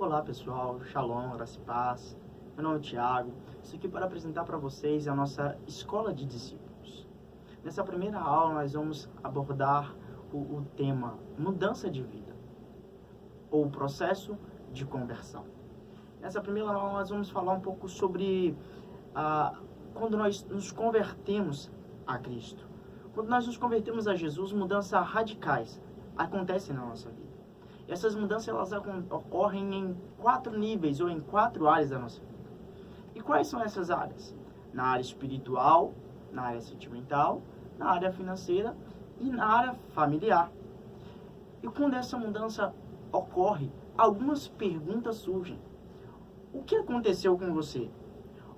Olá pessoal, Shalom, graça e paz. Meu nome é Thiago. Estou aqui para apresentar para vocês a nossa Escola de Discípulos. Nessa primeira aula nós vamos abordar o tema mudança de vida, ou processo de conversão. Nessa primeira aula nós vamos falar um pouco sobre quando nós nos convertemos a Cristo. Quando nós nos convertemos a Jesus, mudanças radicais acontecem na nossa vida. E essas mudanças elas ocorrem em 4 níveis ou em 4 áreas da nossa vida. E quais são essas áreas? Na área espiritual, na área sentimental, na área financeira e na área familiar. E quando essa mudança ocorre, algumas perguntas surgem. O que aconteceu com você?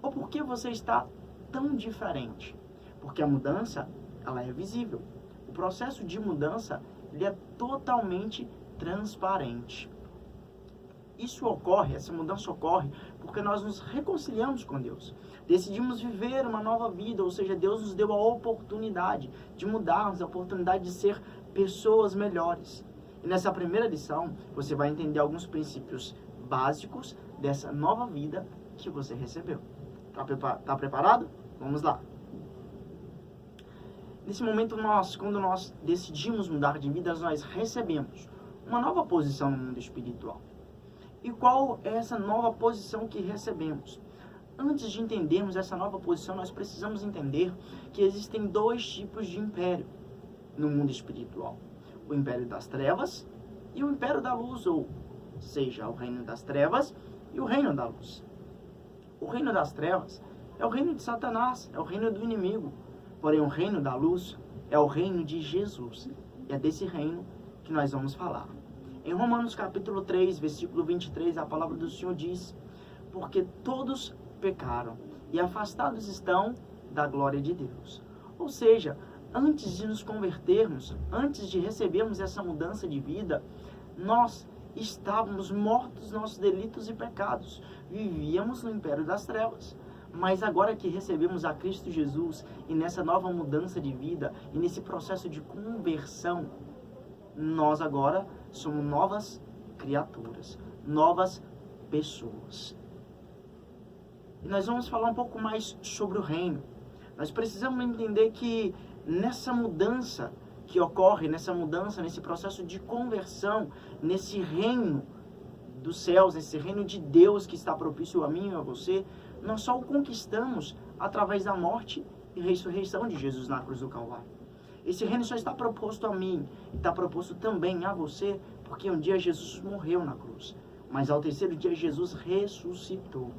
Ou por que você está tão diferente? Porque a mudança, ela é visível. O processo de mudança, ele é totalmente transparente. Isso ocorre, essa mudança ocorre porque nós nos reconciliamos com Deus. Decidimos viver uma nova vida, ou seja, Deus nos deu a oportunidade de mudarmos, a oportunidade de ser pessoas melhores. E nessa primeira lição, você vai entender alguns princípios básicos dessa nova vida que você recebeu. Tá preparado? Vamos lá. Nesse momento, quando nós decidimos mudar de vida, nós recebemos uma nova posição no mundo espiritual. E qual é essa nova posição que recebemos? Antes de entendermos essa nova posição, nós precisamos entender que existem 2 tipos de império no mundo espiritual. O império das trevas e o império da luz, ou seja, o reino das trevas e o reino da luz. O reino das trevas é o reino de Satanás, é o reino do inimigo. Porém, o reino da luz é o reino de Jesus. E é desse reino que nós vamos falar. Em Romanos capítulo 3, versículo 23, a palavra do Senhor diz: porque todos pecaram e afastados estão da glória de Deus. Ou seja, antes de nos convertermos, antes de recebermos essa mudança de vida, nós estávamos mortos nos nossos delitos e pecados. Vivíamos no império das trevas. Mas agora que recebemos a Cristo Jesus e nessa nova mudança de vida e nesse processo de conversão, nós agora somos novas criaturas, novas pessoas. E nós vamos falar um pouco mais sobre o reino. Nós precisamos entender que nessa mudança que ocorre, nesse processo de conversão, nesse reino dos céus, nesse reino de Deus que está propício a mim e a você, nós só o conquistamos através da morte e ressurreição de Jesus na cruz do Calvário. Esse reino só está proposto a mim e está proposto também a você, porque um dia Jesus morreu na cruz, mas ao 3º dia Jesus ressuscitou.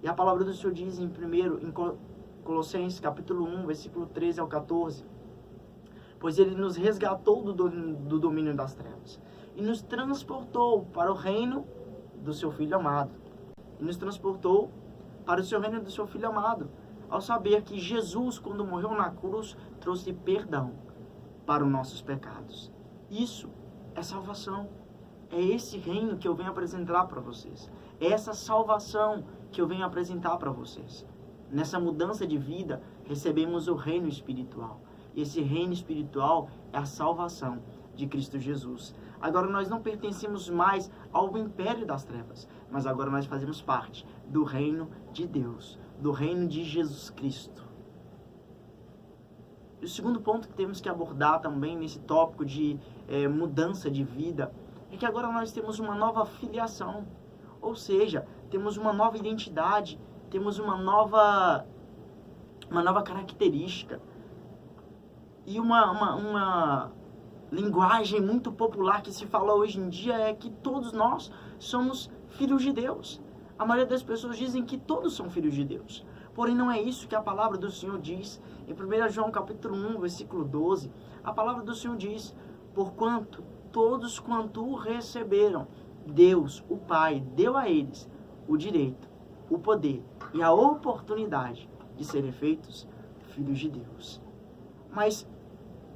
E a palavra do Senhor diz em Colossenses capítulo 1, versículo 13 ao 14, pois ele nos resgatou do domínio das trevas e nos transportou para o reino do seu Filho amado. E nos transportou para o seu reino do seu Filho amado, ao saber que Jesus, quando morreu na cruz, trouxe perdão para os nossos pecados. Isso é salvação. É esse reino que eu venho apresentar para vocês. É essa salvação que eu venho apresentar para vocês. Nessa mudança de vida, recebemos o reino espiritual. E esse reino espiritual é a salvação de Cristo Jesus. Agora nós não pertencemos mais ao império das trevas, mas agora nós fazemos parte do reino de Deus, do reino de Jesus Cristo. E o segundo ponto que temos que abordar também nesse tópico de mudança de vida é que agora nós temos uma nova filiação, ou seja, temos uma nova identidade, temos uma nova característica. E uma linguagem muito popular que se fala hoje em dia é que todos nós somos filhos de Deus. A maioria das pessoas dizem que todos são filhos de Deus. Porém, não é isso que a palavra do Senhor diz. Em 1 João capítulo 1, versículo 12, a palavra do Senhor diz: porquanto todos quanto o receberam, Deus, o Pai, deu a eles o direito, o poder e a oportunidade de serem feitos filhos de Deus. Mas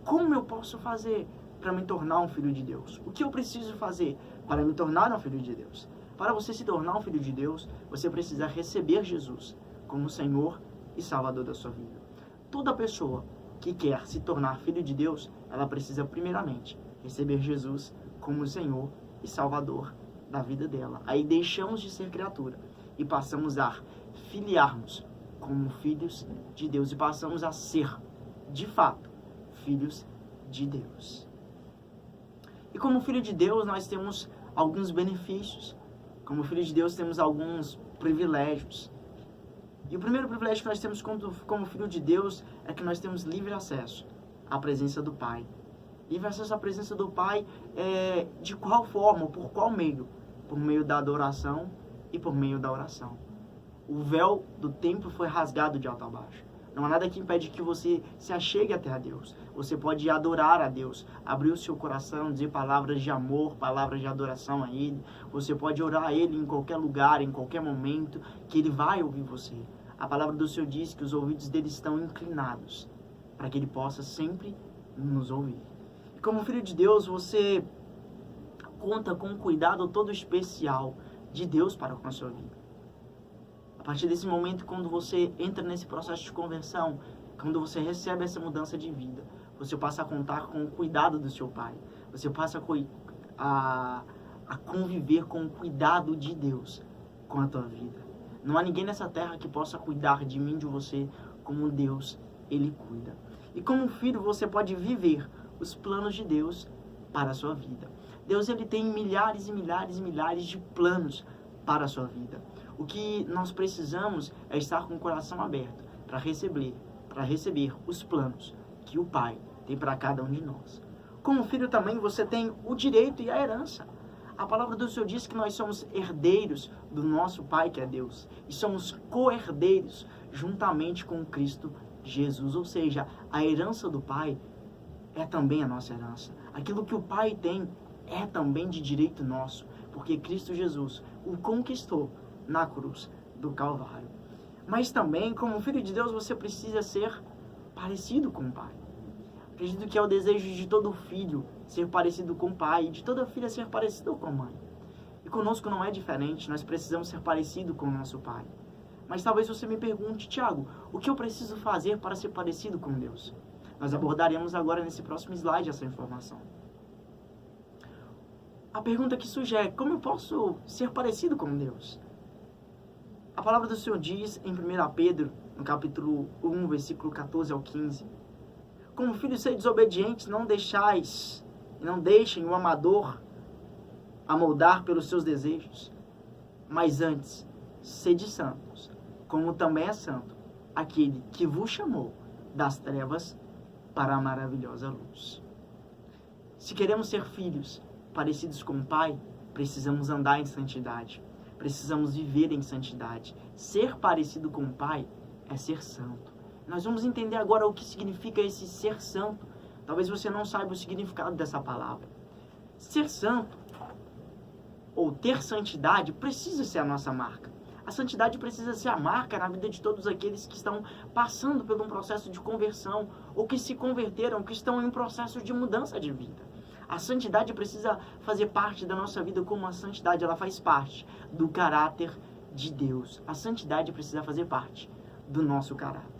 como eu posso fazer para me tornar um filho de Deus? O que eu preciso fazer para me tornar um filho de Deus? Para você se tornar um filho de Deus, você precisa receber Jesus como Senhor e Salvador da sua vida. Toda pessoa que quer se tornar filho de Deus, ela precisa primeiramente receber Jesus como Senhor e Salvador da vida dela. Aí deixamos de ser criatura e passamos a filiarmos como filhos de Deus e passamos a ser, de fato, filhos de Deus. E como filho de Deus, nós temos alguns benefícios. Como filho de Deus, temos alguns privilégios. E o primeiro privilégio que nós temos como filho de Deus é que nós temos livre acesso à presença do Pai. Livre acesso à presença do Pai de qual forma, por qual meio? Por meio da adoração e por meio da oração. O véu do templo foi rasgado de alto a baixo. Não há nada que impede que você se achegue até a Deus. Você pode adorar a Deus, abrir o seu coração, dizer palavras de amor, palavras de adoração a Ele. Você pode orar a Ele em qualquer lugar, em qualquer momento, que Ele vai ouvir você. A palavra do Senhor diz que os ouvidos dele estão inclinados, para que Ele possa sempre nos ouvir. E como filho de Deus, você conta com um cuidado todo especial de Deus para com a sua vida. A partir desse momento, quando você entra nesse processo de conversão, quando você recebe essa mudança de vida, você passa a contar com o cuidado do seu Pai. Você passa a conviver com o cuidado de Deus com a tua vida. Não há ninguém nessa terra que possa cuidar de mim, de você, como Deus, Ele cuida. E como filho, você pode viver os planos de Deus para a sua vida. Deus, Ele tem milhares e milhares e milhares de planos para a sua vida. O que nós precisamos é estar com o coração aberto para receber os planos que o Pai tem para cada um de nós. Como filho também, você tem o direito e a herança. A palavra do Senhor diz que nós somos herdeiros do nosso Pai, que é Deus, e somos co-herdeiros juntamente com Cristo Jesus. Ou seja, a herança do Pai é também a nossa herança. Aquilo que o Pai tem é também de direito nosso, porque Cristo Jesus o conquistou na cruz do Calvário. Mas também, como filho de Deus, você precisa ser parecido com o Pai. Acredito que é o desejo de todo filho ser parecido com o pai e de toda filha ser parecido com a mãe. E conosco não é diferente, nós precisamos ser parecido com o nosso Pai. Mas talvez você me pergunte, Tiago, o que eu preciso fazer para ser parecido com Deus? Nós abordaremos agora nesse próximo slide essa informação. A pergunta que surge é, como eu posso ser parecido com Deus? A palavra do Senhor diz em 1 Pedro, no capítulo 1, versículo 14 ao 15, como filhos sede desobedientes, não deixem o amador amoldar pelos seus desejos, mas antes, sede santos, como também é santo aquele que vos chamou das trevas para a maravilhosa luz. Se queremos ser filhos parecidos com o Pai, precisamos andar em santidade, precisamos viver em santidade. Ser parecido com o Pai é ser santo. Nós vamos entender agora o que significa esse ser santo. Talvez você não saiba o significado dessa palavra. Ser santo, ou ter santidade, precisa ser a nossa marca. A santidade precisa ser a marca na vida de todos aqueles que estão passando por um processo de conversão, ou que se converteram, que estão em um processo de mudança de vida. A santidade precisa fazer parte da nossa vida, como a santidade ela faz parte do caráter de Deus. A santidade precisa fazer parte do nosso caráter.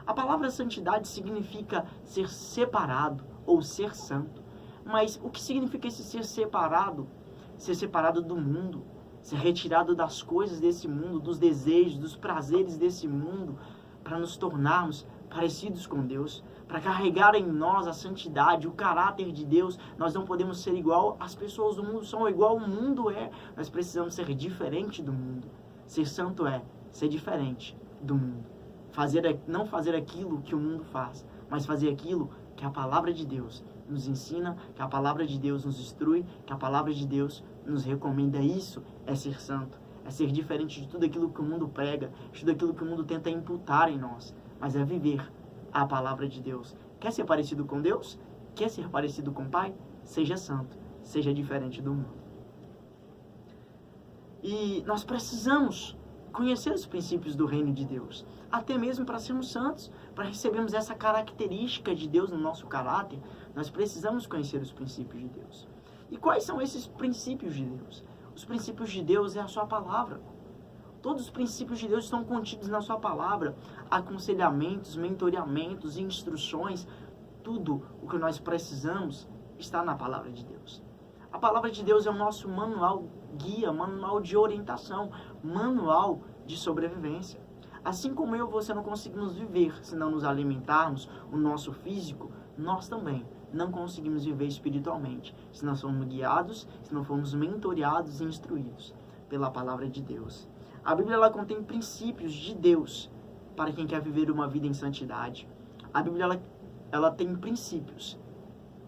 A palavra santidade significa ser separado ou ser santo. Mas o que significa esse ser separado? Ser separado do mundo, ser retirado das coisas desse mundo, dos desejos, dos prazeres desse mundo, para nos tornarmos parecidos com Deus, para carregar em nós a santidade, o caráter de Deus. Nós não podemos ser igual às pessoas do mundo, são igual o mundo é. Nós precisamos ser diferente do mundo. Ser santo é ser diferente do mundo. Não fazer aquilo que o mundo faz, mas fazer aquilo que a palavra de Deus nos ensina, que a palavra de Deus nos instrui, que a palavra de Deus nos recomenda. Isso é ser santo, é ser diferente de tudo aquilo que o mundo prega, de tudo aquilo que o mundo tenta imputar em nós, mas é viver a palavra de Deus. Quer ser parecido com Deus? Quer ser parecido com o Pai? Seja santo, seja diferente do mundo. E nós precisamos conhecer os princípios do reino de Deus, até mesmo para sermos santos, para recebermos essa característica de Deus no nosso caráter, nós precisamos conhecer os princípios de Deus. E quais são esses princípios de Deus? Os princípios de Deus é a sua palavra. Todos os princípios de Deus estão contidos na sua palavra. Aconselhamentos, mentoreamentos, instruções, tudo o que nós precisamos está na palavra de Deus. A palavra de Deus é o nosso manual guia, manual de orientação, manual de sobrevivência. Assim como eu e você não conseguimos viver se não nos alimentarmos o nosso físico, nós também não conseguimos viver espiritualmente se não formos guiados, se não formos mentoreados e instruídos pela palavra de Deus. A Bíblia ela contém princípios de Deus para quem quer viver uma vida em santidade. A Bíblia ela tem princípios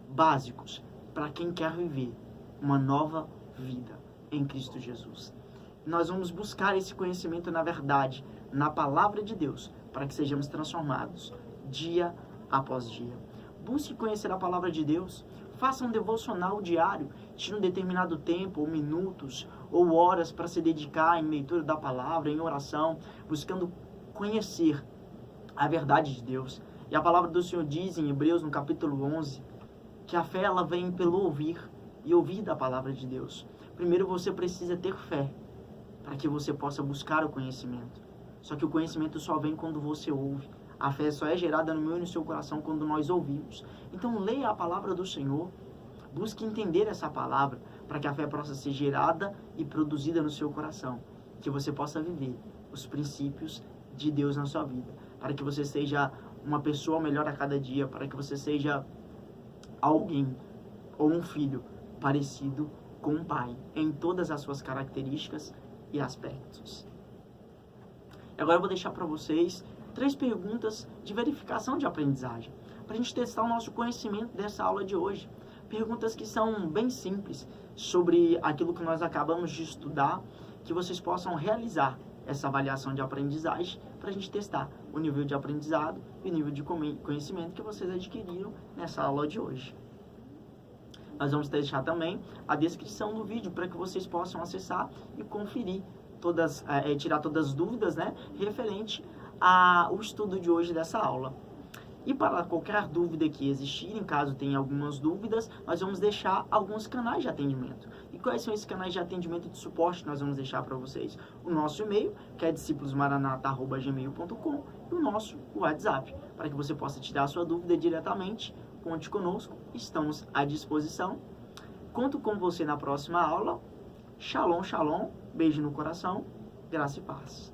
básicos para quem quer viver uma nova vida em Cristo Jesus. Nós vamos buscar esse conhecimento na verdade, na palavra de Deus, para que sejamos transformados dia após dia. Busque conhecer a palavra de Deus, faça um devocional diário, tire um determinado tempo, ou minutos, ou horas para se dedicar em leitura da palavra, em oração, buscando conhecer a verdade de Deus. E a palavra do Senhor diz em Hebreus, no capítulo 11, que a fé ela vem pelo ouvir, e ouvir da palavra de Deus. Primeiro você precisa ter fé, para que você possa buscar o conhecimento. Só que o conhecimento só vem quando você ouve. A fé só é gerada no meu e no seu coração quando nós ouvimos. Então leia a palavra do Senhor, busque entender essa palavra, para que a fé possa ser gerada e produzida no seu coração. Que você possa viver os princípios de Deus na sua vida. Para que você seja uma pessoa melhor a cada dia, para que você seja alguém ou um filho parecido com o Pai, em todas as suas características e aspectos. Agora eu vou deixar para vocês 3 perguntas de verificação de aprendizagem, para a gente testar o nosso conhecimento dessa aula de hoje. Perguntas que são bem simples sobre aquilo que nós acabamos de estudar, que vocês possam realizar essa avaliação de aprendizagem para a gente testar o nível de aprendizado e o nível de conhecimento que vocês adquiriram nessa aula de hoje. Nós vamos deixar também a descrição do vídeo para que vocês possam acessar e conferir tirar todas as dúvidas, né, referente ao estudo de hoje dessa aula. E para qualquer dúvida que existirem, caso tenha algumas dúvidas, nós vamos deixar alguns canais de atendimento. E quais são esses canais de atendimento e de suporte que nós vamos deixar para vocês? O nosso e-mail, que é discipulosmaranata@gmail.com, e o nosso WhatsApp, para que você possa tirar a sua dúvida diretamente. Conte conosco, estamos à disposição. Conto com você na próxima aula. Shalom, shalom, beijo no coração, graça e paz.